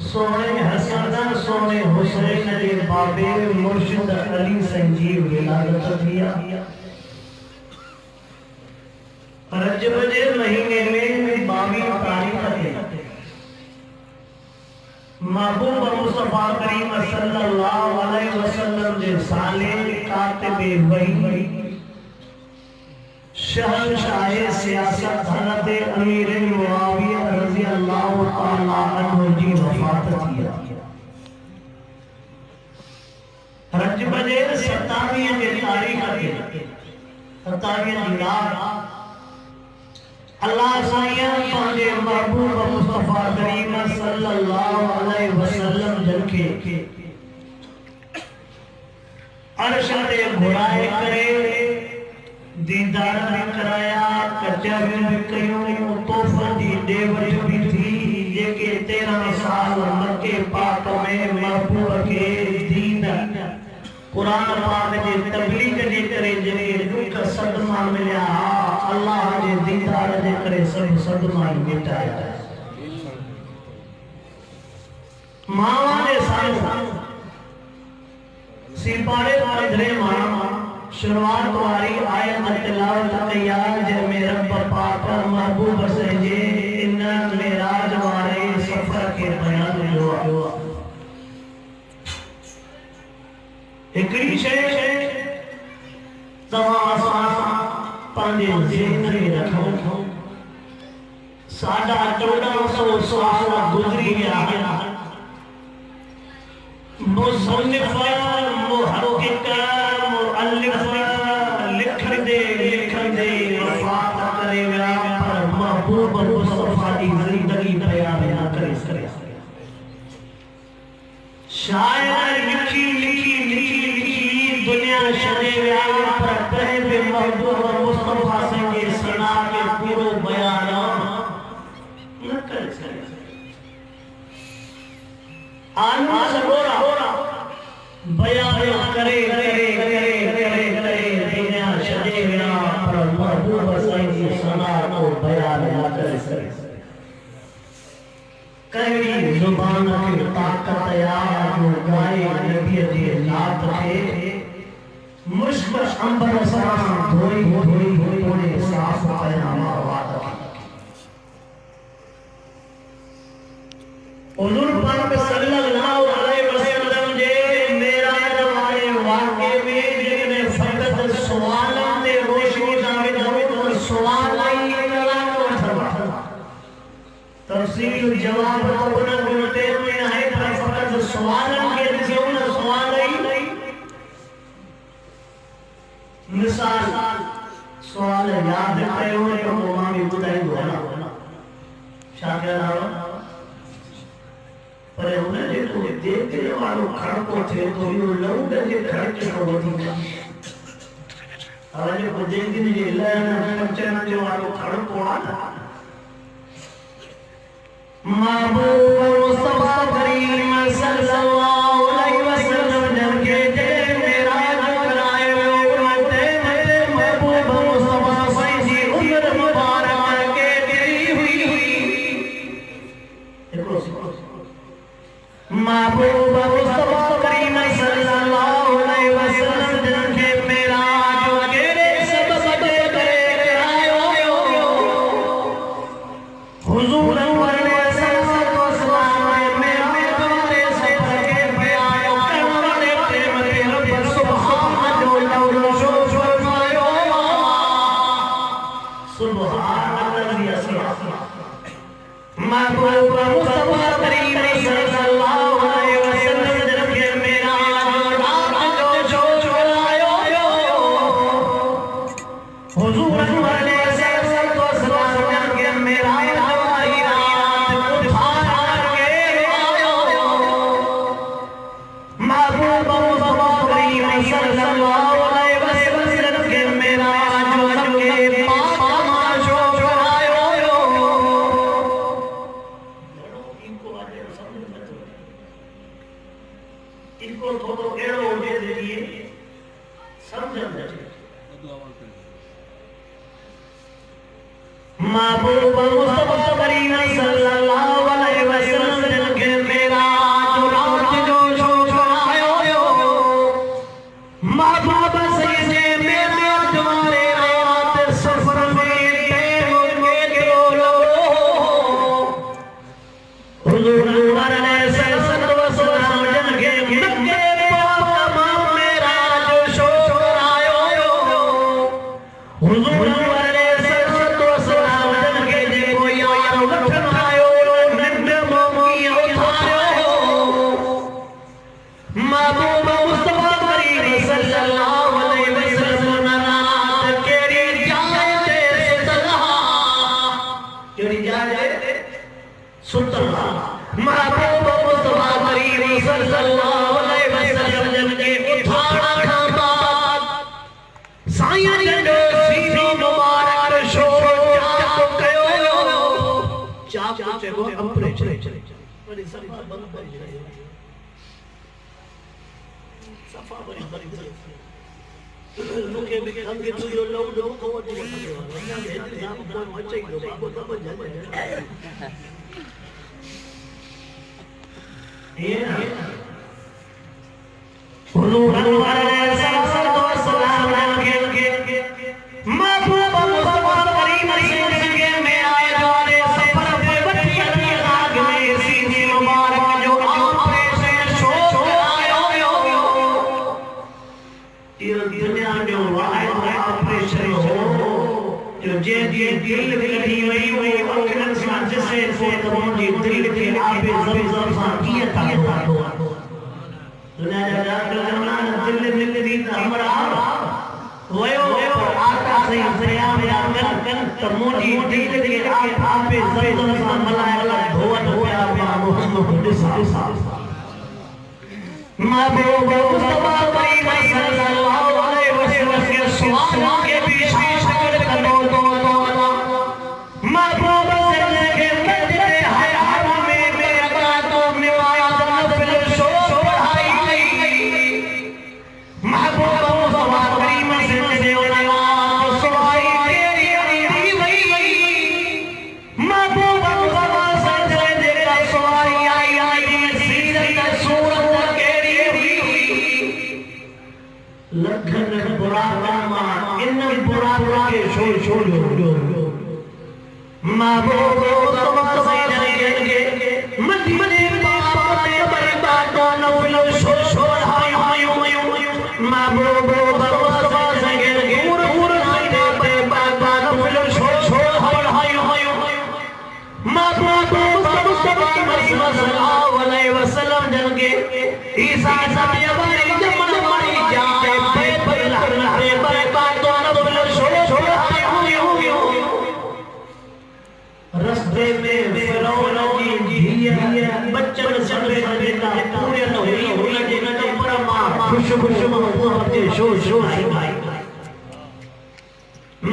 सोने हसन सोने हुसैन अली बाबे मुर्शिद अली संजीव विलादत दिया। रजब के महीने में 22 तारीख है महबूब मुस्तफा करीम सल्लल्लाहु अलैहि वसल्लम के साले कातिबे वही शहंशाह सियासत हज़रत अमीर मुआविया रज़ी अल्लाह तआला अन्हु की वफात थी। रजब के 27 की तारीख है 27 की रात अल्लाह साईं पांजे महबूब मुस्तफा करीम सल्लल्लाहु अलैहि वसल्लम जनके अर्श ते घुराए करे दीदार भी कराया कच्चा भी कयूं तोहफा दी देवत भी थी जेके 13 साल मक्के पाक में महबूब के दीन कुरान पाक जे तबलीग जे करे जे दुख सदमा मिलिया अल्लाह जे दीदार जे करे सब सदमा मिटाया। मावा ने साथ सिपारे वाले मां शुरुआत वाली आयत तिलावत किया जे मेरे रब पाक महबूब से जे इन मेराज वाले सफर के बयान हुआ। एकड़ी शे तवा पांजे ज़हन में रखो साडा 1400 साल गुजरी गया। मुसन्निफ मुहक्किक मुअल्लिफ लिखन दे वफात करे गया पर महबूब मुस्तफा की जिंदगी बयान ना करे। शायर लिखी दुनिया शरे गया पर कहे महबूब मुस्तफा से के सना के पूरो बयान न करे। आना सगोरा बयान करे दुनिया शरे गया पर महबूब से के सना को बयान न करे। कई जुबान की ताकत यार जो गाए नबी जी नात थे मुश्क अंबर सरां धोई थोड़े साफ पैनामा वादा हुजूर पाक सल्लल्लाहु अलैहि वसल्लम जे मेराज वाले वाक़े में जिन्हें फकत सवाल ते रोशनी दावे तो सवाल ही करा तफसील जवाब अपना गुणते में है पर फकत सवाल के क्यों न सवाल ही मिसाल सवाल याद कयो तो मामी बुधाई दो ना शागिर्द पर उन्हें जे तो देखने वालों खड़को थे तो यो लौंड जे खड़के को वधी आज को देखने जे लाइन पंचन जे वालों खड़को आना महबूब मुस्तफा करीम सल्लल्लाहु अलैहि वसल्लम जनके जे मेराज कराए उन्नते में महबूब मुस्तफा सही उम्र मुबारक के गिरी हुई देखो महबूब मुस्तफा करीम सल्लल्लाहु अलैहि वसल्लम जनके मेराज के सब बदे करे करायो हुजूर महबूब मुस्तफा करीम सल्लल्लाहु अलैहि वसल्लम जनके मेराज रात जो चुरायो हुजूर अलैहि सल्लम जनके मेराज वाली रात उठार के आयो महबूब मुस्तफा करीम सल्लल्लाहु अलैहि वसल्लम जनके मेराज जनके पाक माशो चुरायो इनको थोड़ो एड़ो होने दे दिए समझन दे महबूब मुस्तफा करीम सल्लल्लाहु अलैहि वसल्लम जनके मेरा सारी सफा बंद कर जाए सफा बड़ी मुके भी अंगे तू यो लोग दो को वो ना भेज ना कोई बच्चे को बाबू तब जल ये ना हुजूर अनवर सल्लल्लाहु अलैहि वसल्लम के महबूब मुस्तफा करीम के में आए जो सफर पे बच्ची आग में सीने मुबारक जो ऑपरेशन शोक आयो ये दुनिया में वाहिद ऑपरेशन हो जो जे दिल कटी वई वई अखिरन सां जिसे से तमाम जी दिल के आबे ज़मज़म सां किए था दुनिया जा डॉक्टर जमाना दिल दी हमरा वयो आका सही सयाम या कन त मोटी दिल के आबे ज़मज़म सां मलाया धोवत होया मोहम्मद महबूब मुस्तफा करीम सल्लल्लाहु अलैहि वसल्लम के सवाल के पीछे शकल करो तो महबूब सल्लल्लाहु के मस्जिद हराम में रकातों में वायद नफल शोक पढ़ाई महबूब मुस्तफा करीम सल्लल्लाहु अलैहि सवाई तेरी वही महबूब मुस्तफा सल्लल्लाहु का सवाई आई सीरत सूरत लखन बुरा कामा इन बुरा के छोड़ महबूब मुस्तफा सल्लल्लाहु मदीने पाक में बरकत नफल छोड़ हाय महबूब मुस्तफा सल्लल्लाहु दूर नाइने पे बरकत नफल छोड़ हाय महबूब मुस्तफा सल्लल्लाहु अलैहि वसल्लम जन के ईसा समय बारी जमन बारी जाए हरे बरकत नफल छोड़ हाय रस्ते में फिरौन की धिया बच्चन सबे देता पूरे न होई उनके न परमा खुश मोहब्बत के शोर आई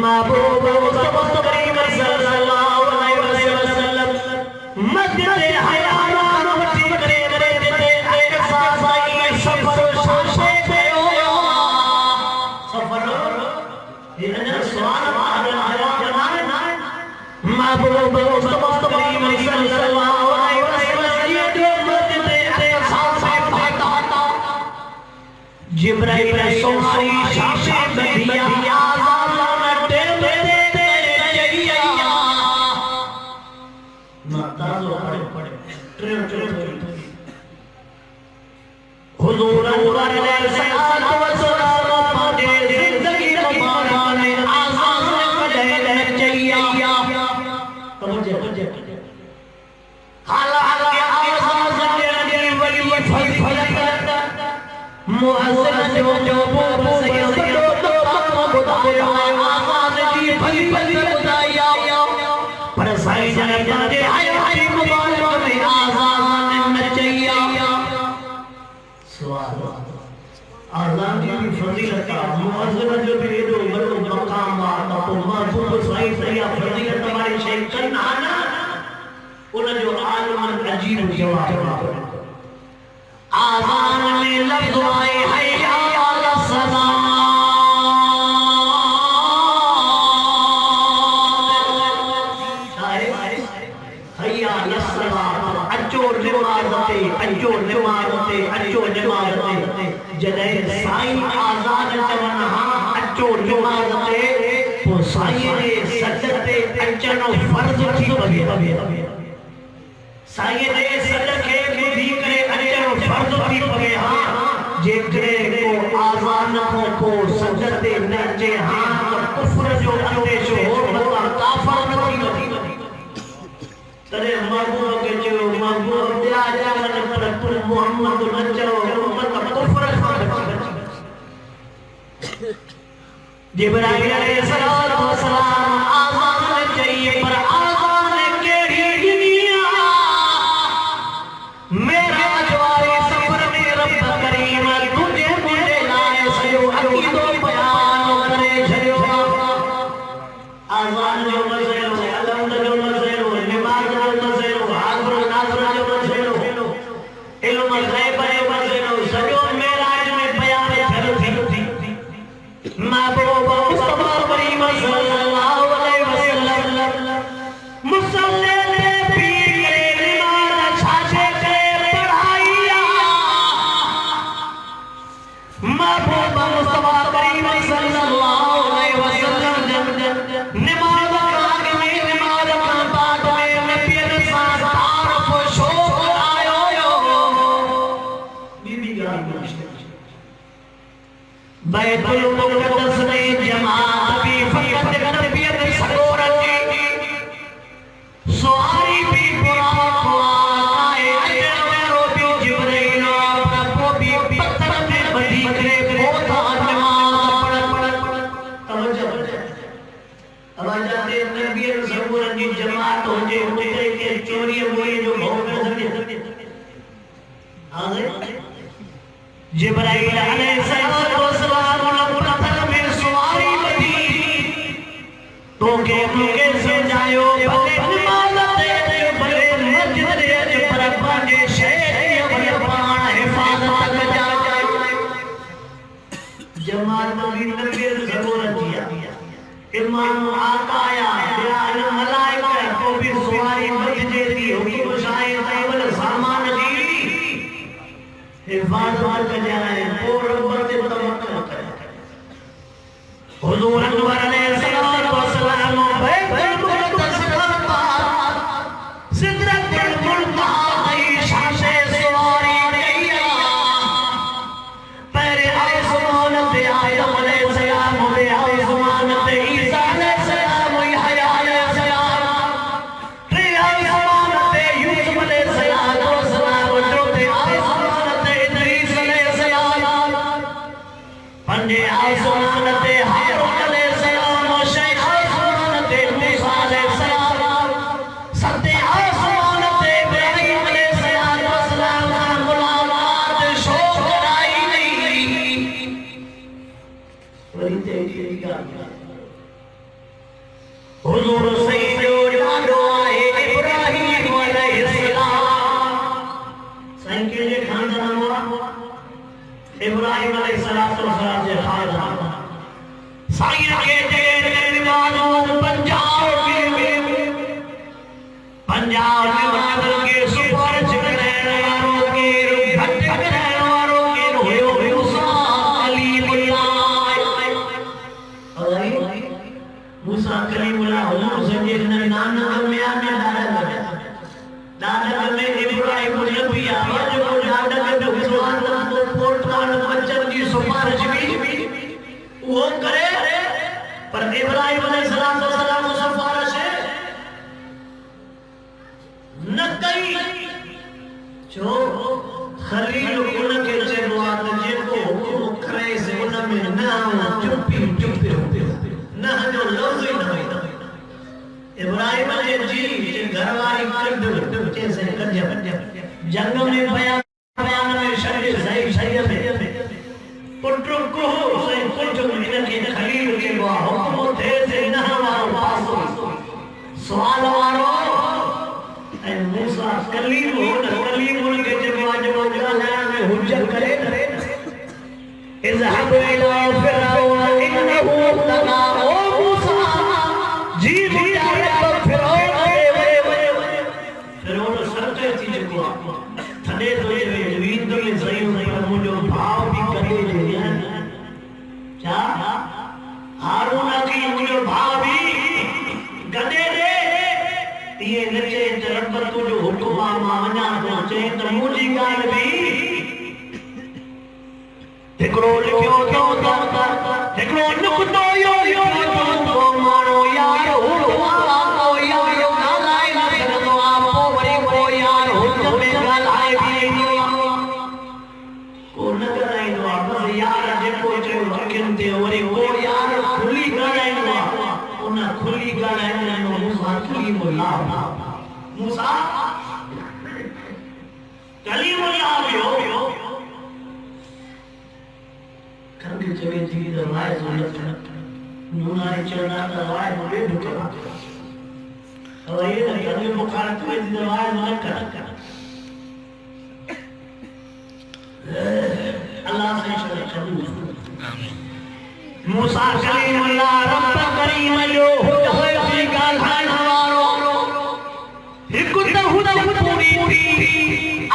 महबूब मुस्तफा करीम सल्लल्लाहु अलैहि वसल्लम मस्जिद हराम में करे देते अक्सा साई सफर शाशे पे सफर ये न सवाल आया जमाना महबूब मुस्तफा करीम सल्लल्लाहु अलैहि वसल्लम ये जो मस्जिद अक्सा से भाता जिब्राइल सवारी शाशे बदिया हुजूर अनवर सल्लल्लाहु अलैहि वसल्लम पादे जिंदगी मुबारक में आज़ान कले चाहिए तवज्जो हाला के आज़ान के वली फल मुअज्जिन जो बोल सके तो बुधायो आज़ान की फल बुधाया पर साईं जन पादे हाय मुबारक में आज़ान चाहिए आज़ान की फजीलत मुअज्जिन जो भी जो बड़ो मकाम आता तो महबूब सही फजीलत हमारी शेख करना ना उन जो आलम अजीब जवाब आज़ान में लफ्ज़ आए हैया अला सलाम हैया अला सलाम अचो निमाज़ते जदे साईं आज़ान चवण हां अचो निमाज़ते तो साईं ने सजदे अचनो फर्ज़ थी वगे साईं ने सजदे बुधी करे अचनो फर्ज़ थी वगे हां जेकरे को आज़ान को सजदे न जे हां तो कुफ्र जो अंदेशो हो मता काफर न थी तरे महबूब के जो महबूब दिया जावन पर मोहम्मद न चलो उम्मत कुफ्र खान जिब्राइल अलैहिस्सलाम आज़ान चाहिए पर आज़ान केड़ी दुनिया मेरा जवारी सफर में रब करीम तुझे मुझे लाए सयो अकीदो बयान करे छयो आज़ान जो मसलो अलम जो मसलो नमाज जो मसलो हाज़िर नाज़िर जो मसलो महबूब मुस्तफा करीम सल्लल्लाहु अलैहि वसल्लम नमाज काग में नमाज का पाठ में नबी ने साथ को शोक आयो बीबी गाल बैतुल मुक़द्दस में जमात भी फकत नबी ने सकोर जी सुहारी भी बुरा आए अजरो भी जिब्राइल प्रभु भी पत्थर में बंधी करे बहुत नमाज पढ़ तवज्जो आवाज़ दे नबी ने सकोर जी जमात हो जे उठे के चोरी बोली जो बहुत में आ गए जिब्राइल अलैहिस्सलाम पत्थर में सवारी बंधी तो के मुके से जायो भले नमाज दे भले मस्जिद दे पर पांजे शेख भले पान हिफाजत तक जा जमात नबी नबी ज़रूर किया इमाम आकाया बयान मलाइका को भी सवारी मस्जिद दी हुकुम शायद तैवल सामान दी हिफाजत कर जाए और रब से तवक्कुल करे हुजूर अनवर अलैहिस्सलाम वसलाम बैतुल मुक़द्दस का सिदरतुल मुंतहा शान सवारी गया पर आसमान पे आदम अलैहिस्सलाम पे आसमान पे ईसा अलैहिस्सलाम यहया अलैहिस्सलाम पे आसमान पे यूसुफ अलैहिस्सलाम चौथे आसमान पे इदरीस अलैहिस्सलाम पंजे आसमान पे हारून अलैहिस्सलाम शेख आसमान पे मूसा अलैहिस्सलाम सत्ते आसमान पे इब्राहीम अलैहिस्सलाम गुलामात शोक आई नहीं वही तेरी गाल हुजूर सैयद मानो आए इब्राहीम अलैहिस्सलाम सही के लिए खानदान हुआ इब्राहीम अलैहिस्सलाम के खानदान साईं के देर मानो पंजाब में मतलब के सुपरच करने वालों के भट्ट करने वालों के होयो मूसा कलीमुल्लाह मूसा कलीमुल्लाह हुजूर से ने नाना में आने दादा में इब्राहीम नबी आवाज को दादा के भगवान को पोर्टल बच्चन की सुपारिश भी वो करे पर इब्राहीम अलैहिस्सलाम सुपारिश न कई जो खलील उनके जवाब जेको हुकुम करे से उन में न चुप्पी न जो लफ्ज न इब्राहीम जी घरवारी कर कैसे कर जंग में बयान में शरीर सही में पुत्र को से कुछ इनके खलील के हुकुम थे न वारो पासो सवाल वारो ए मूसा कलीम के जवाब में हुज्जत करे इज़हब इला फिरऔन इन्नहु तगा ओ मूसा जी फिरौन सरते थी जो थने तो जमीन तो में सही पर मुझे भाव भी करे दे क्या हारून की मुझे भाव भी गदे दे ये नचे रब तो जो हुक्म मावना पहुंचे तो मुझी गाल भी हिकड़ो लिखियो तो हिकड़ो नुक्तो यो तो मारो यार हुआ ओ यार गालाए न करतो आपो वरी को यार हुक्म में गालाए भी को न कराई दो बस यार जेको जो रखन ते वरी को यार खुली गालाए दो उन खुली गालाए न मूसा कलीमुल्लाह मूसा कलीमुल्लाह यो करके जगह थी दवाई सुनत नूनाई चढ़ना दवाई मुझे ढुका और ये लगे बुखार तो दवाई न कर अल्लाह से शरण आमीन मूसा कलीमुल्लाह रब करीम यो होए की गाल हवारो हिकु त पूरी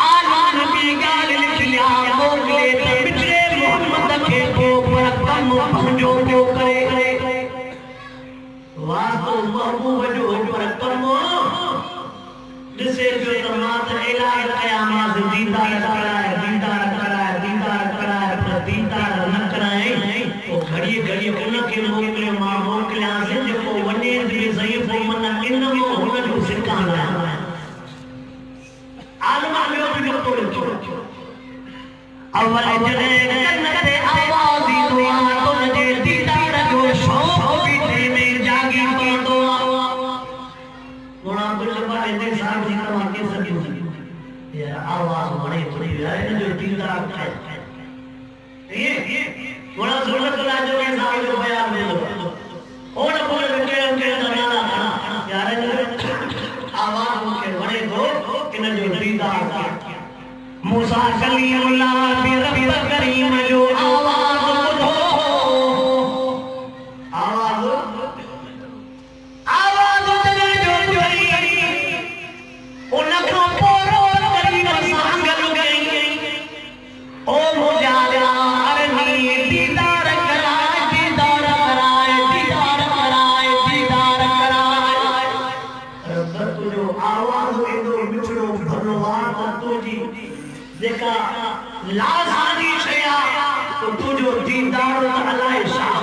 आलान की गाल लिखिया मोगले ते बिचरे मोहम्मद कम पंजो पियो करे वास्तो महबूब जो पर कम जिसे जो तमात इलाज कयामत दीदार कराए पर दीदार न कराए तो घड़ी घड़ी उनके मोकले मां मोकलिया से जो वने भी सही वो मन इन में हुन जो सिकान है आलमा में जो तो अव्वल जने कन्नते आवाज़ी दुआ तो जे दीदार जो शौक भी दिल में जागी पड़ो गुणा कुल बारे दे साहब जी का के सके यार आवाज बड़े थोड़ी है जो दीदार है ये गुणा सुनत ला जो के साहब जो बयान दे दो और बोल के नाला यार आवाज के बड़े दो इन जो दीदार मूसा कलीमुल्लाह भी रब करीम जो आवाज बुधो आवाज जने जो जोई उनको पोरो करीम सांगल गई ओ मुजाला अरनी दीदार कराए रब तुझो आवाज इंदो मिठड़ो भगवान तुझी जेका लाज़ानी शया तो तुझो दीदार अल्लाह शाह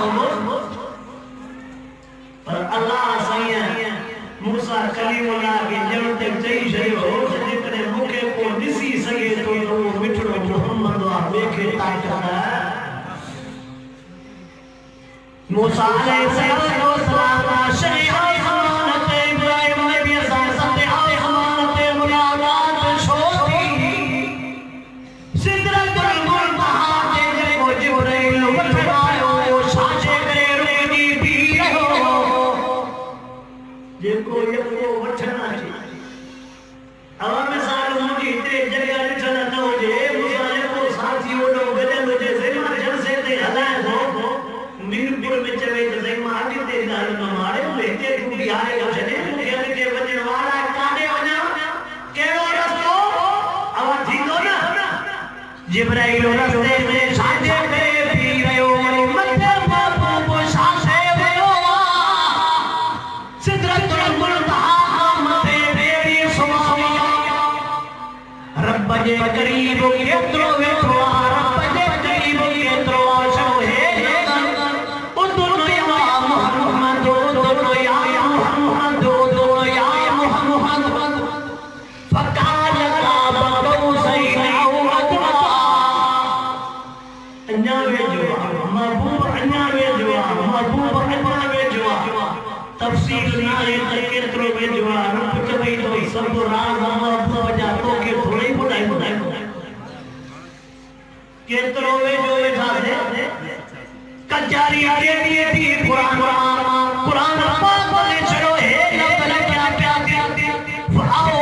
पर अल्लाह सही मूसा कलीमुल्लाह के जमते चई शयो जेकरे मुखे को दिसी सके तो मिठड़ो मोहम्मद वा देखे ताकत मूसा अलैहिस्सलाम शरीहा हमानत इब्राहिम नबी सल्लल्लाहु अलैहि हमानत मुलाकात छोटी सिदरतुल मुंतहा जे को जिब्राइल वठवायो साजे करे रुकनी भी रहो जे को यको वठना ची अवा में साल मुजी इतने जगह ॾिठल न हुजे मूसा यको साथी ओडो गजल हुजे ज़िमा जलसे ते हलाए हो मीरपुर में चवे त ज़िमा अॻिते ॻाल्हि न मारे हिते टूटी हारे छॾे मूंखे अॻिते वञण वारा काॾे वञा कहिड़ो रस्तो अवा थींदो न जिब्राइल रस्ते में साजे करे पी रयो मथे महबूब सासे वयो सिदरतुल मुंतहा मथे बेड़ी सुवावी रब जे करीब केतिरो वेठो रब जे करीब केतिरो आशो है उदुन या मोहम्मद उदुन या मोहम्मद उदुन या मोहम्मद फकाल का बकौ सैन औ अदवा अन्या वेजो महबूब अन्या वेजो तफसील ना है त केतिरो वेजो रब चवई तो सब राज महबूब जा तो के थोड़ी बुधाई केतिरो वेजो वेठा से कचारी आगे थी कुरान पाक ने छड़ो है नबल क्या आओ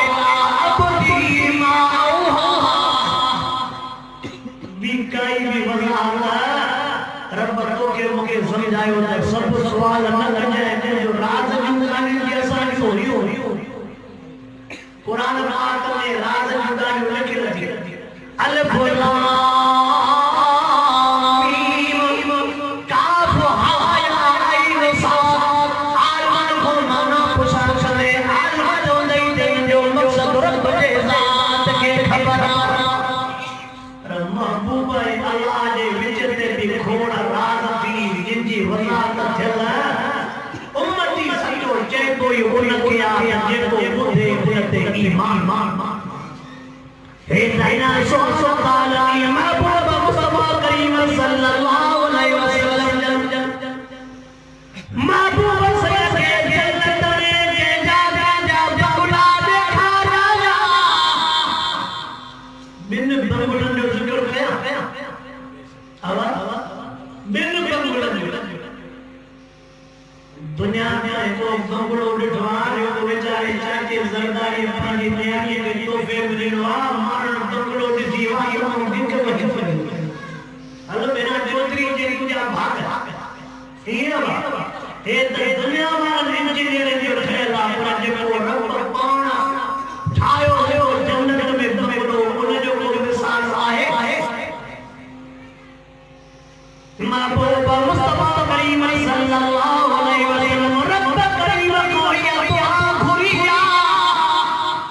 इला अबदी मा बीकाई भी वजाहत रब तो के मुके समझायो त सब सवाल न कजे जो राज जुगानी की असन होरी कुरान पाक में राज जुगानी लिखी अल्फ लाम कोई उनके आगे जेको बुधे उनते ईमान हे नाइना सो ताला महबूब मुस्तफा करीम सल्लल्लाहु अलैहि वसल्लम महबूब सैयद के जन्नत में जे जा बंगला देखा जा बिन बंगलन जो जिक्र कया हवा बिन बंगलन दुनिया में तो बंगलो डिठवार यो बेचारे चाचे जरदारी पानी तैयारी के तोहफे मिलवा मारण बंगलो दिवा यो दिन के वजह पर हेलो मेरा ज्योति जे पूजा भाग ये बा हे दुनिया में इंजीनियर जो ठेला पर जे को रब पाना ठायो हो जन्नत में बंगलो उन जो को विशाल आहे महबूब मुस्तफा करीम सल्लल्लाहु अलैहि वसल्लम रब करीम को या दुआ खुरिया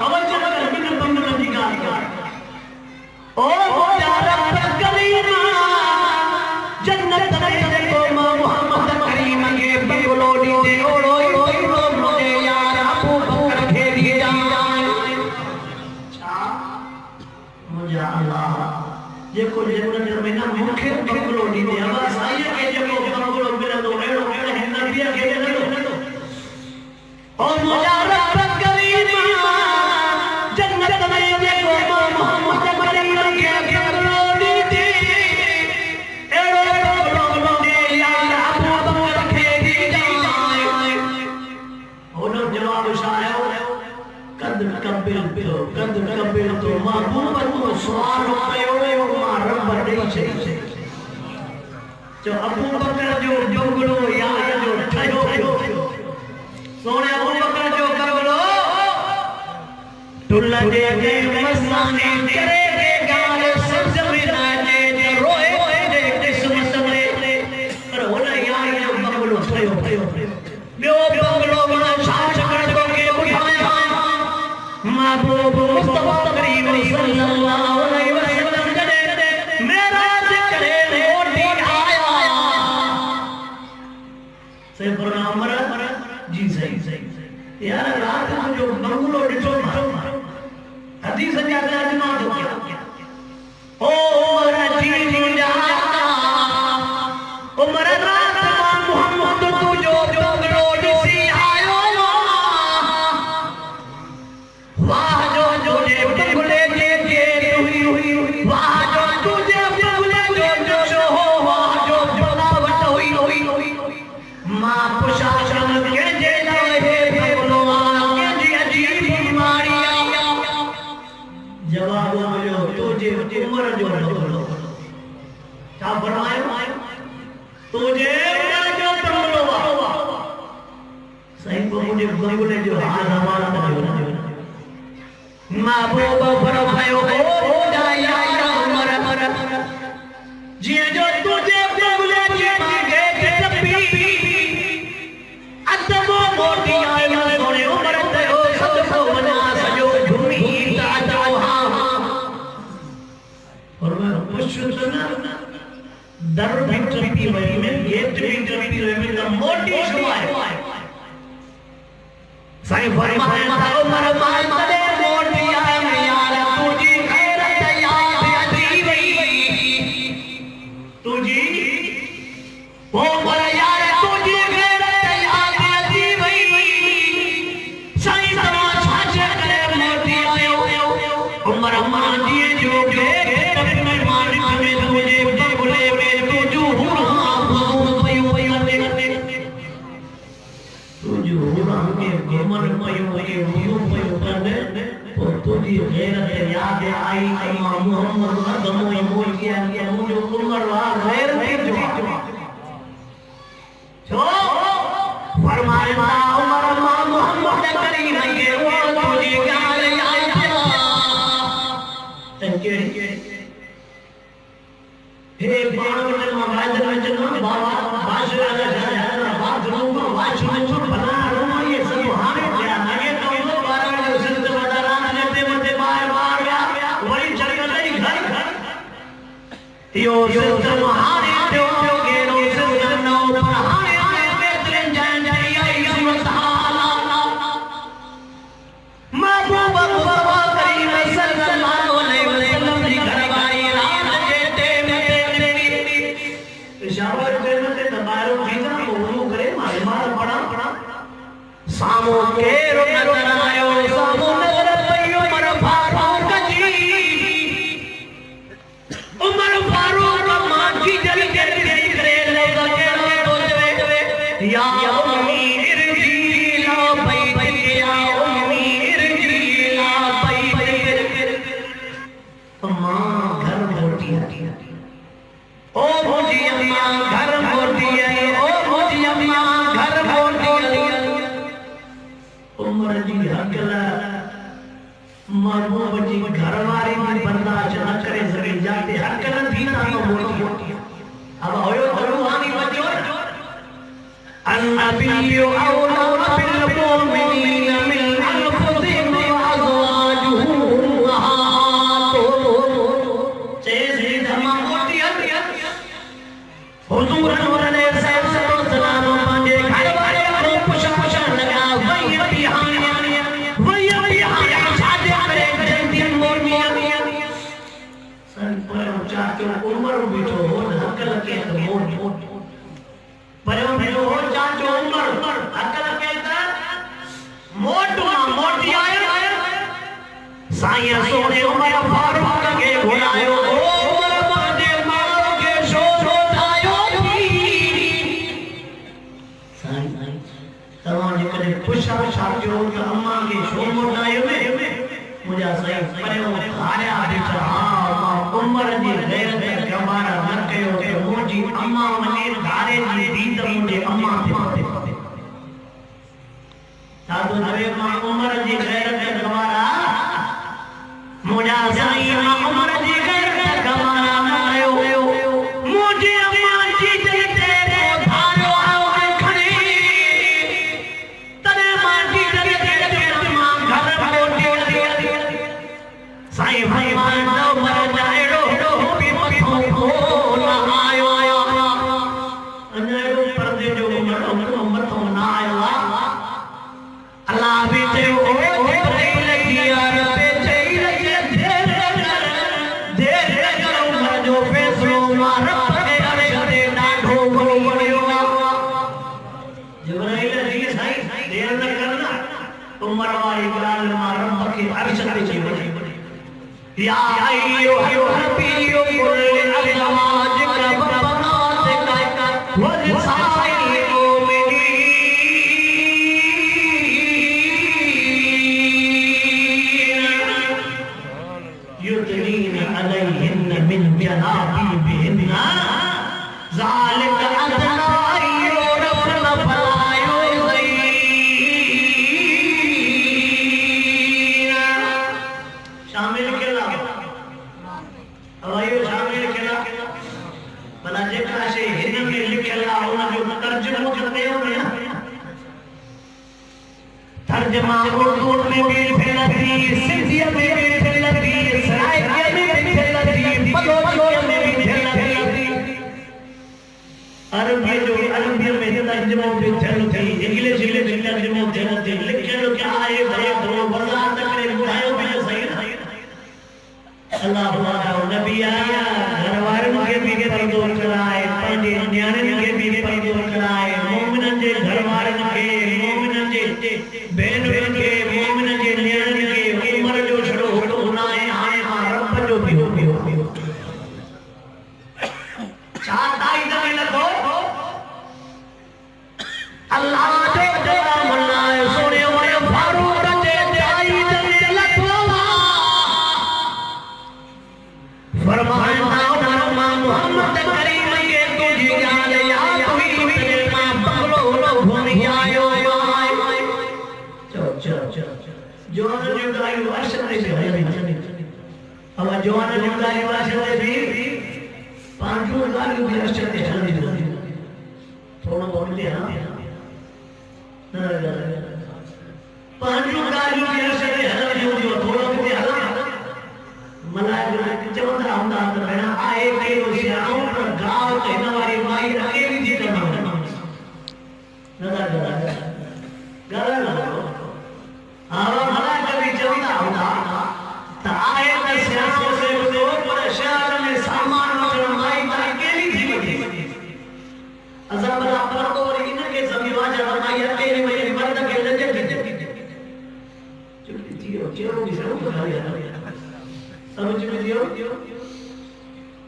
तवज्जो कर बिन बंगलो की गाल ओ या रब करीम जन्नत में को मोहम्मद करीम के बंगलो दे ओड़ो मुझे यार अबू बकर के लिए जाए मुझे अल्लाह ये को जन्नत में ना मुखे बंगलो दी दे अब साईं के जो बंगलो मेरा तो एड़ो एड़ो है नबिया के ले ओ मुबारक करीम जन्नत में देखो मोहम्मद करीम के बंगलो दी दे एड़ो बंगलो दे यार अबू बकर के दी जाए ओनो जवाब शायो कद कबिल तो महबूब को सवाल कयो रब दे छे जो अबू बकर जो बंगलो यार जो ठयो सोने अबू बकर जो बंगलो टुल्ला दे मस्तानी करे के गाल सब्ज में नाचे रोए दे किस्मत में पर होला यार जो बंगलो ठयो बियो बंगलो बना छाछ कर के उठाया महबूब मुस्तफा करीम सल्लल्लाहु अलैहि वसल्लम ने मेरा जिक्र मोटी आया से फरमाया जी सही यार रात को जो बंगलो डिठो हदीस जाते अजमा हो गया ओ उमर जी जा उमर रात मोहम्मद तू जो बंगलो दिसी आयो वाह जो बंगले के हुई वाह जो तुझे बंगले जो हो वाह जो बनावट हुई मां प्रशासन के जे है बंगलो के जी अजीब बीमारी जवाब मिलो तुझे उम्र जो बंगलो क्या फरमाया तुझे उम्र जो बंगलो सही को मुझे बंगले जो हाल हवाला नहीं महबूब फरमायो हो जाया उमर जी जो तुझे बंगले के मांगे जब्बी अदबो मोटी आया सोने उमर ते हो सबको मना सजो झूमी ताता हां और मैं पुष्ट ना दर भी ट्रपी वही में गेट भी ट्रपी वही में मोटी शुआ है साईं फरमाया उमर मां घर वाली बर्दाश्त न करे सके जाते हर कदम भी ना मोटी अब अन्नबी औला बिल मुमिनीन मिन अनफुसिहिम व अज़वाजुहु उम्महातुहुम से धमा मोटी हुजूर अलैहिस्सलाम पंहिंजे घर वारे को पुछण लगा वही छाजे करे जल्दी मोटी सन पर चाचो उमर बीठो हो हकल के मोट पर बीठो हो चाचो उमर हकल के मोटी आए साईं सोने उमर फारूक के बुलायो पुछा जो अम्मा के शोम नायो में मुझे सही परे हारिया दिखा हां उमर जी गैरत गमारा न कयो के मुजी अम्मा मने धारे जी दीद मुझे अम्मा थे साधु जवे मां उमर जी गैरत गमारा मुझे सही उमर जी गैरत गमारा न कयो मुझे अम्मा जी जते को धारो आओ खड़ी तने मां जी जते मां घर मोटी साईं भाई मान मर जाएड़ो भी मथो को ना आयो अनेड़ो पर्दे जो मथो ना आयो अल्लाह भी ते ओ लगी यार पे चई रही देर उमर जो फैसलो मार के अरे दे डाढो वणियो जिब्राइल जी साईं देर न करना उमर वाली ॻाल्हि मां रब खे अर्श ते चई या अय्युहल नबिय्यु कुल अज़वाजिका व बनातिका व निसाइल मुमिनीन युदनीन अलैहिन मिन जनाबिहिन्ना ज़ालिका अदना युरफन फला युज़ीन शामिल भला जेका शे हिन में लिखल आ उन जो तर्जुमो करते हो ना तर्जुमा उर्दू में भी फैलती सिंधियत में भी फैलती सराइकिया में भी फैलती बलोचिया में भी फैलती अरबी जो अरबी में तर्जुमो भी फैलती इंग्लिश में भी तर्जुमो फैलती लिखल क्या है भाई तो वजाहत करे बुझायो भी सही अल्लाह वाला नबी आया घरवारन के भी पर्दो कराए पंजे न्याणन के भी पर्दो कराए मोमिनन जे घरवारन के मोमिनन जे बहनन के मोमिनन जे न्याणन के उमर जो छड़ो हुटो नाए हाणे मां रब जो भी हो छा ताई दमे लखो अल्लाह जो जला मल्लाए सोने उमर फारूक जे ताई दमे लखो फरमाया मोहम्मद करीम के तुझी याद याद हुई तेरे मां बंगलो लो घूम आयो चल जवान जो गाय वाशते से है अब जवान जो गाय वाशते भी पांचो गाय भी वाशते हल्दी थोड़ा बोलते हां पांचो गाय भी वाशते हल्दी जो थोड़ा भी हल्दी मलाइका चवंदा हूंदा त भेण आहे कहिड़ो सियाणो पर गांव त हिन वारी माई अकेली थी कंदी न हा मलाइका बि चवंदा हूंदा त आहे त सियाणो से ॿुधो पर शहर में सामान वठण माई त अकेली थी वञे असां भला पर्दो वरी इन खे सम्झी वाजा त माई अकेली वञे मर्द खे लॼे चुप थी वियो कहिड़ो बि सभु समझ में दियो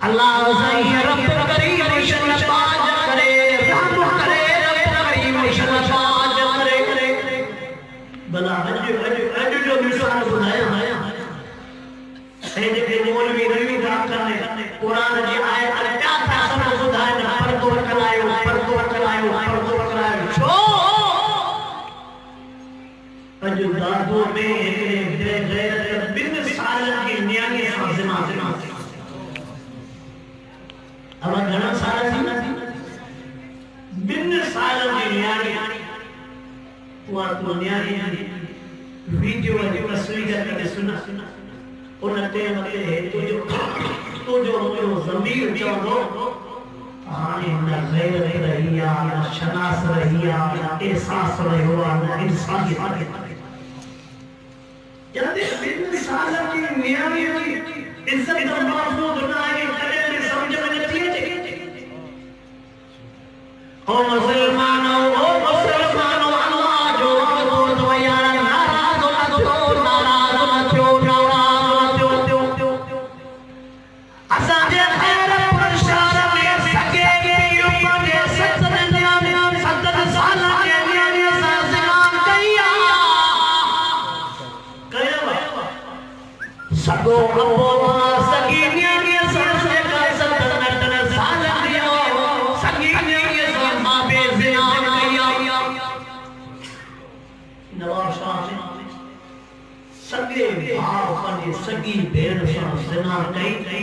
अल्लाह साईं रब करीम शनबाज करे रहम करे रब करीम शनबाज करे भला अज जो मिसाल बुधाया है जेके मौलवी रवी बात करने कुरान जी आयत क्या था सब बुधाया पर्दो करायो छो अज दादो में गैरत बिन सालन की न्यानी साजिमा अब घणा साल थी बिन सालन की न्यानी मां दुनिया दी वीडियो दी तस्वीर के सुना उन टाइम ते तो जो ज़मीर चवंदो हाणे न गैरत रही आ न शनास रही आ न एहसास रहियो आ न इंसानियत जल्दी मिसाल की मियानी की इज्जत द महफूज न आहे कदे ने समझ में नथी अचे ओ मुसलमानो अल्लाह जो तो यार नाराज न थियो असा जे खैर प्रचार में सके के यूं जे सत्संग साल के न्याणी सा सलाम कया सगो अबो सगी न्याणी सा से का सत्संग साल दियो सगी न्याणी सा मां बे जिना कया नवाब शाह सगे भाव पंहिंजी सगी भेण सां ज़िना कई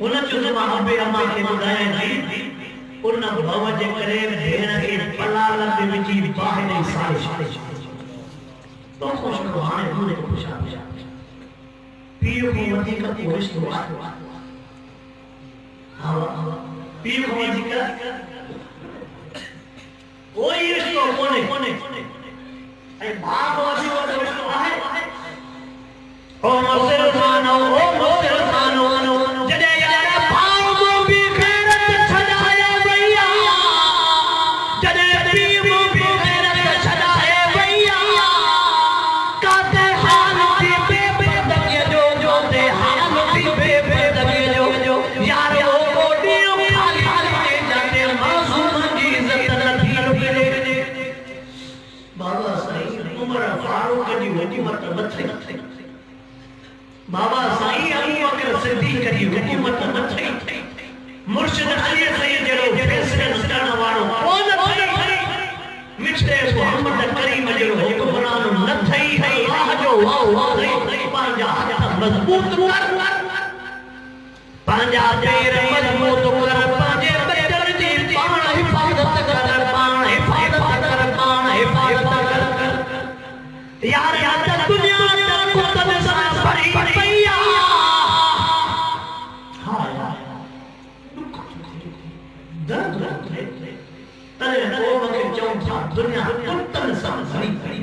उन जो मां अबे अम्मा खे ॿुधाए थी उन भव जे करे भेण खे पलाल ते विझी बाहि ॾेई साड़े तो ख़ुशि को हाणे हुन खे पुछां पीउ खां वधीक को रिश्तो आहे हा पीउ खां वधीक कोई रिश्तो कोन्हे ऐं भाउ खां वधीक रिश्तो आहे ओ मुसलमानो जॾहिं यार भाउ मूं बि गैरत छॾाए वई आहे जॾहिं पीउ मूं बि गैरत छॾाए वई आहे काथे हाल थी बेबदगीअ जो ते हाल थी बेबदगीअ जो यार वो ॾींहुं ख़ाली जाते मासूम जी इज़त नथी मिले बाबा साईं उमर फारूक जी वॾी मर्तबत बाबा साईं अबू बकर सिद्दीक़ जी हुकूमत न थई मुर्शिद अली सैयद जड़ो फैसले करण वारो कोन थई मिठे मोहम्मद करीम जड़ो हुक्मरान न थई अल्लाह जो वाह पंहिंजा हथ मजबूत कर पंहिंजा पैर मजबूत कर पंहिंजे बचन जी पाण हिफाज़त कर पाण हिफाज़त कर यार दुनिया कुतन सां भरी पई आहे हा दर्द तने को मूंखे चऊं था दुनिया कुतन सां भरी पई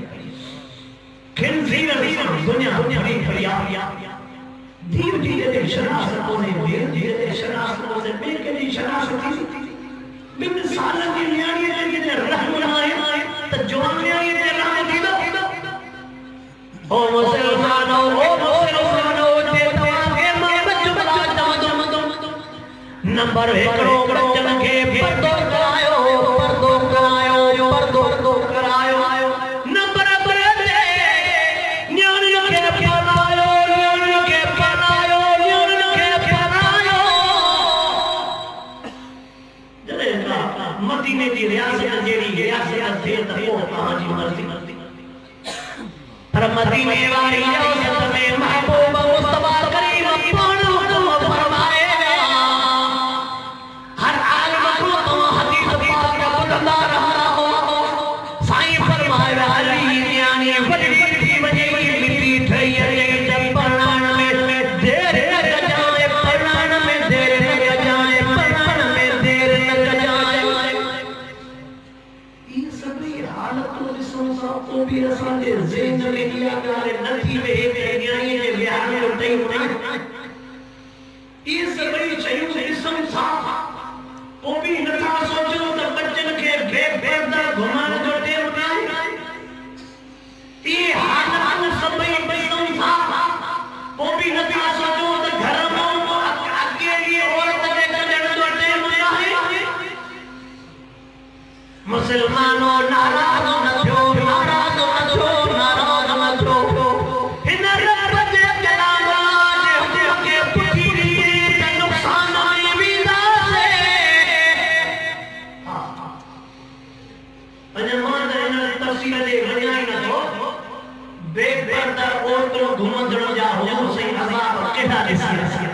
खिंज़ीर सां दुनिया भरी पई आहे धीरे धीरे शनास कोने धीरे धीरे शनास कोने ॿिए कंहिंजी शनास थी ॿिनि सालनि जी न्याणीअ ते रहम न आहे त जवान न्याणीअ ते रहम थींदो ओ मुसलमानो जे तव्हांखे मां जुमला चवंदो नंबर हिकिड़ो बचन खे पर्दो करायो नंबर ॿ ते न्याणियुनि खे पढ़ायो जॾहिं मदीने जी रियासत जहिड़ी रियासत थिए त पोइ तव्हांजी मर्ज़ी पर मदीने वाली रियासत में महबूब मुस्तफा करीम पाण हुकुम फरमाए हर आलिम को तो हदीस पाक ॿुधंदा रहो साईं फरमाया अली न्याणी वॾी थी वञे मिटी ठही अचे त पढ़ण में देर न कजाए पढ़ण में देर न कजाए ई सभई हालतूं ॾिसण सां पोइ बि असांजे ज़हन में इहा ॻाल्हि नथी वेहे त न्याणीअ जे विहांउ जो टाइम इहे सभई शयूं ॾिसण सां पोइ बि नथा सोचूं त बचनि खे बेपर्दा घुमण जो टाइम नाहे इहे हालतूं सभई ॾिसण सां पोइ बि नथा सोचूं त घर में अकेली औरत खे कढण जो टाइम नाहे मुसलमानो नाराज़ न थियो हिन रब जे कलाम जे पुठी ते नुक़सान में वेंदासीं अञा मां त हिन तफ़सील ते वञा ई नथो बेपर्दा औरतूं घुमंदड़ जा हुजूं सही अज़ाब केॾा ॾिसी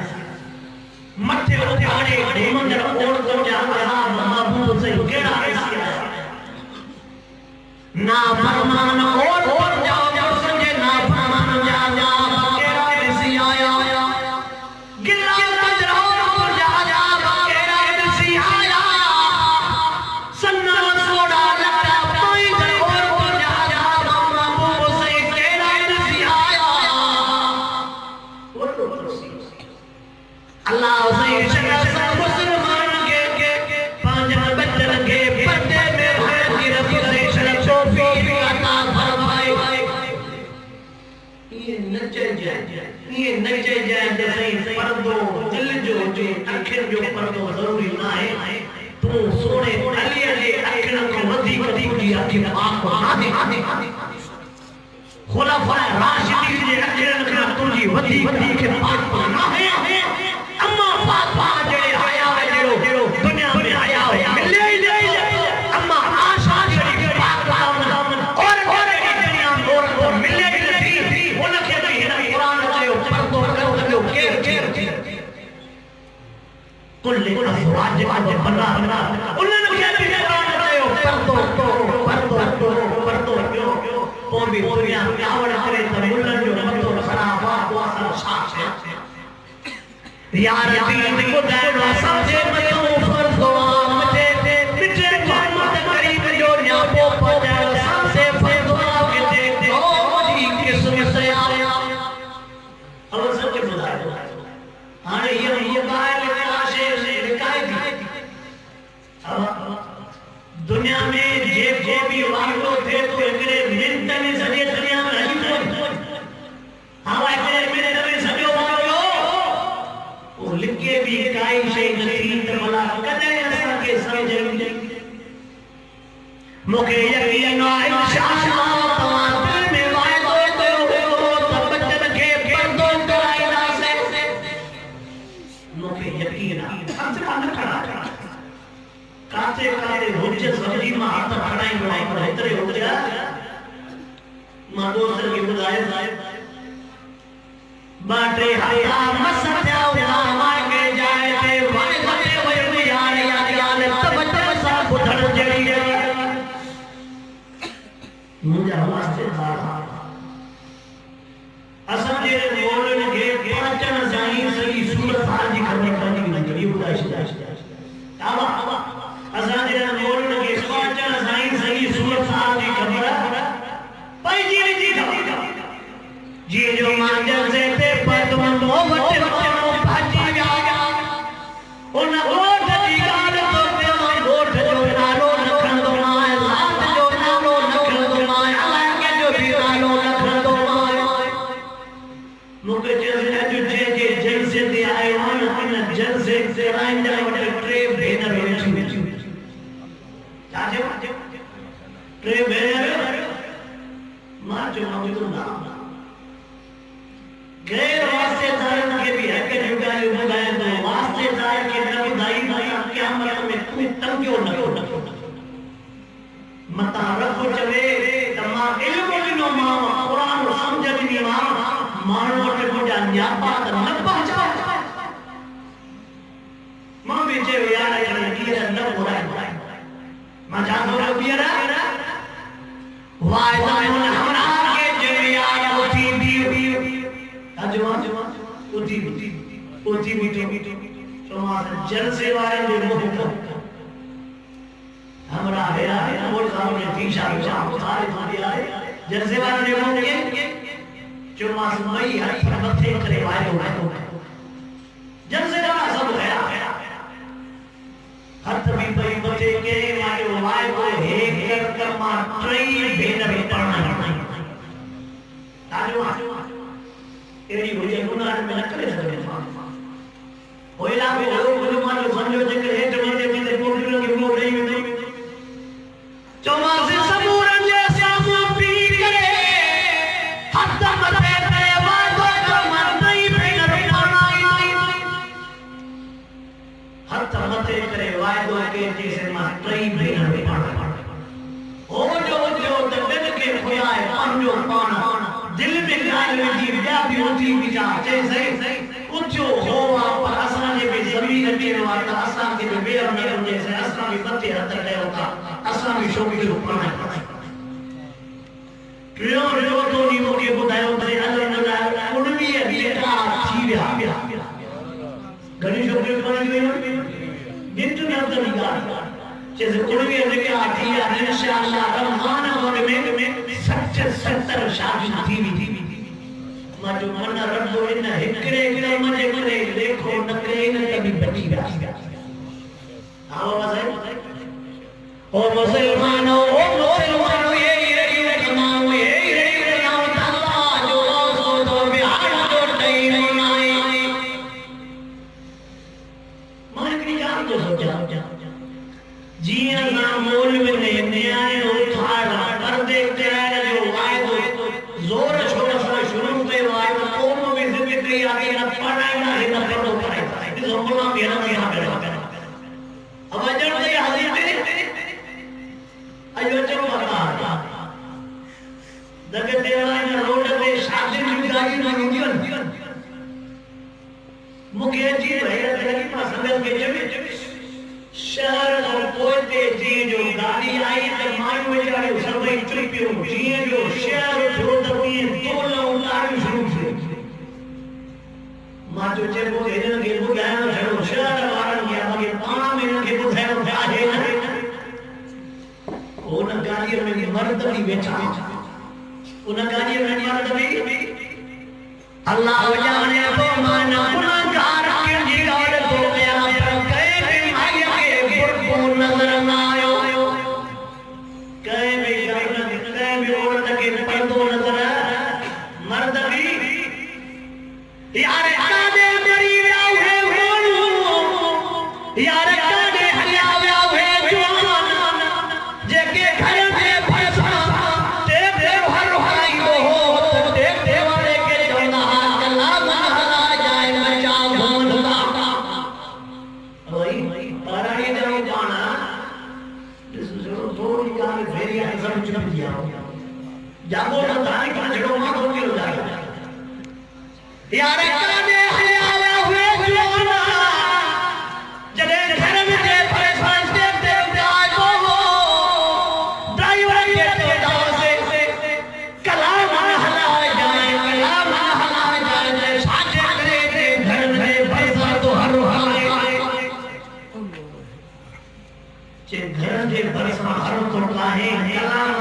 मथे उठाड़े घुमंदड़ औरतुनि जा अज़ाब महबूब सही केॾा ॾिसी है तू सोने अली अली अखन को वधी वधी की आखि आंख को आने खुलाफाए राशिदीन जे अखन को तुजी वधी वधी के पाक को ना है अम्मा पापा जेड़े हया जेड़ो दुनिया में हया मिले ही अम्मा आशा जेड़ी पाक दामन और दुनिया और तो मिले ही नहीं उनके भी हिन कुरान जो पर्दो करो केर कुल अज़वाज का बना उन्होंने क्या भी कुरान जो पर्दो क्यों वो भी दुनिया आवड़ करे तो मुल्लन जो मतो खराब हुआ सब साफ है यार दीन को दानो समझे मतो पर्दो मते बिचे मोहम्मद करीम जो न्या पो पजा सबसे पर्दो के दे ओ मुझी किस्मत से आया अब सच बुझायो हाने ये बात दुनिया में जे भी वाक़ो थे तो एकरे मिनट में सॼे दुनिया में हली कोन हां एकरे मिनट में सॼो वाक़ो ओ लिखे भी काई शे नथी त भला कदे असां के समझ मूंखे यकीन आहे इंशाअल्लाह तव्हां दिल में वाक़ो कयो त बचन खे पर्दो कराईंदासीं मूंखे यकीन आहे हथ कान खड़ा काते काते हुज सब्जी में हाथ खड़ाई बनाई पर इतरे हो गया मां दोस्त के बुधाए बाटे हया मसत्या उमा के जाए थे वने वने वने यार तब बच्चा सा बुधड़ जड़ी मुझे वास्ते असन जे मोलन के पाचन साईं सही सूरत हाल जी करने काजी ये बुधाए आवा असान जे मोलन के पाचन साईं सही सूरत हाल जी खबर पई जी खबर जी जो मांजर से ते पदम मोहब्बत मो भाजी गया उन गोठ जी गाल तो पे गोठ जो नालो रखंदो माए लात जो नालो रखंदो माए अल्लाह के जो भी नालो रखंदो माए मुके जे जे जलसे ते आए उन जलसे से आइंदा वटे ट्रे भेनर वेठी जाजे ट्रे भेनर मां जो तो ना गैर वास्तेदारन के भी हक जुगा बुधाए तो वास्तेदार के न बुधाई ना क़यामत में तू तंग क्यों न मता रखो चवे तमा इल्म दिनो मां कुरान समझ दी मां के मुजा न्यापा न पहचा मां बेचे यार की न बुधाए मां जानो बियरा वायदा में हमरा के जरिया उठी भी अजवा उठी भी समाज जलसे वाले जो मुख हमरा है और सामने तीसरा जाम सारे मारे आए जलसे वाले जो मुख के जो मासमई हर मथे करे वायदो जलसे वाला सब है हथ भी पई मथे के मारे वायदो है कर मा ट्रई भेनर पढ़ना ताजो एड़ी होई गुनाह में न करे सके होइला को मान समझो जे के हेठ में कोटलो के वो नहीं चौमासे सबूरन जे सामू पी करे हथ मथे पे वायदो कर मा ट्रई भेनर पढ़ना हथ मथे करे वायदो के जैसे मा ट्रई भेनर पढ़ना ओ जो दबन के खुदा है पंजो पाना दिल में गाल वेठी क्या भी होती विचार जैसे उच्चो होवा पर असा ने भी जमीन के वाता असा के भी बेर में जैसे असा भी मथे हथ ले होता असा भी शोकी पाना क्यों जो तो नी मोके बुधायो थे अल्लाह उन भी बेटा थी गया घणी शोकी पानी गई गिनती में अंदर निकाल जैसे कुड़वी के आती है इंशाअल्लाह रमजान में 70 शादी थी मां जो मन रखो इन हिकड़े हिकड़े मजे करे देखो न करे न कभी बची गया आओ मजे ओ मुसलमानो ये तमाम ये अल्लाह जो रोज़ो तो बिहार जो नहीं मां की जान तो सोचा जिया ना मौलवी ने न्याय उठाड़ा पर्दे कराने जो वायदो जोर छोड़ सा शुरू पे वायदो कौम में जिंदगी आगे ना पढ़ाना है ना पढ़ो पढ़ाई इस हमला मेरा यहाँ करा अब अजर से हाजिर अयो चलो बता दगे देवाला ने रोड पे शादी की गाड़ी में इंजन मुके जी भैया लगी पसंद के जब शहर और कोते जी जो गाड़ी आई तो मायू बेचारे सब चुपियो जी जो शहर छोड़ दबी तोला उतार शुरू से मां जो चे वो इधर के बुझाया छड़ो शहर वारन के आगे 5 महीने के बुझाया जाए उन गाड़ी में मर्द भी बेचा उन गाड़ी में मर्द भी अल्लाह जाने वो माना गुनाहगार के जिगर तो गया पर कहे भी भाई के बुरको नजर ना आयो कहे भी गलत कहे भी औरत के पर्दो नजर मर्द भी यार कादे मरी व्याव है मोनू यार कादे हरिया व्याव है जवान जेके घर में फसा ते देव हर हाई हो ते देवाले के चौना कला महला जाए बचा भोलता वही पाराई जाओ जाना थोड़ी जाने फेरिया सब चुप दिया जागो ना दाई का जड़ो मां हो के हो जाएगा यार कादे हरिया हुए जवाना जदे घर में जे परेशान से देव जागो ड्राइवर के चौदा से कलाम महला जाए साजे करे दे घर में बरसा तो हर हाय जे घर जे बरसा हर तो काहे कलाम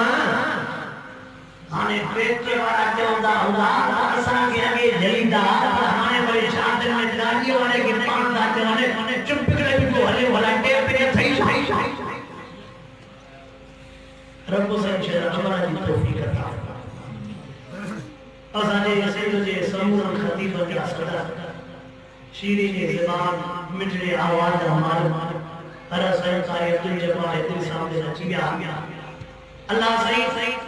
हाने पेट वाला चौदा हुआ असा के आगे जलीदा हाने बड़े शादी में गाड़ी वाले के पान दा चलाने चुप करे भी तो हले भला टेप पे थई रब से शेर हमारा जी तौफीक अता असाने सैयद जे समूह खतीब के सदा शीरी के ज़बान मिठड़े आवाज हमारे हर सही कारी अब्दुल जब्बार दिल सामने रची गया अल्लाह सही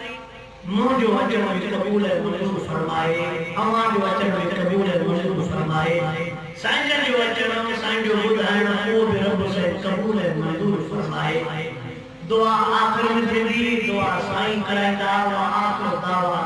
मुंह जो वचन में कबूल है मंजूर फरमाए अमा जो वचन में कबूल है मंजूर फरमाए साईं जो वचन में साईं जो बुधाइना को भी रब से कबूल है मंजूर फरमाए दुआ आखिर में थी दुआ साईं कराइंदा व आखिर दावा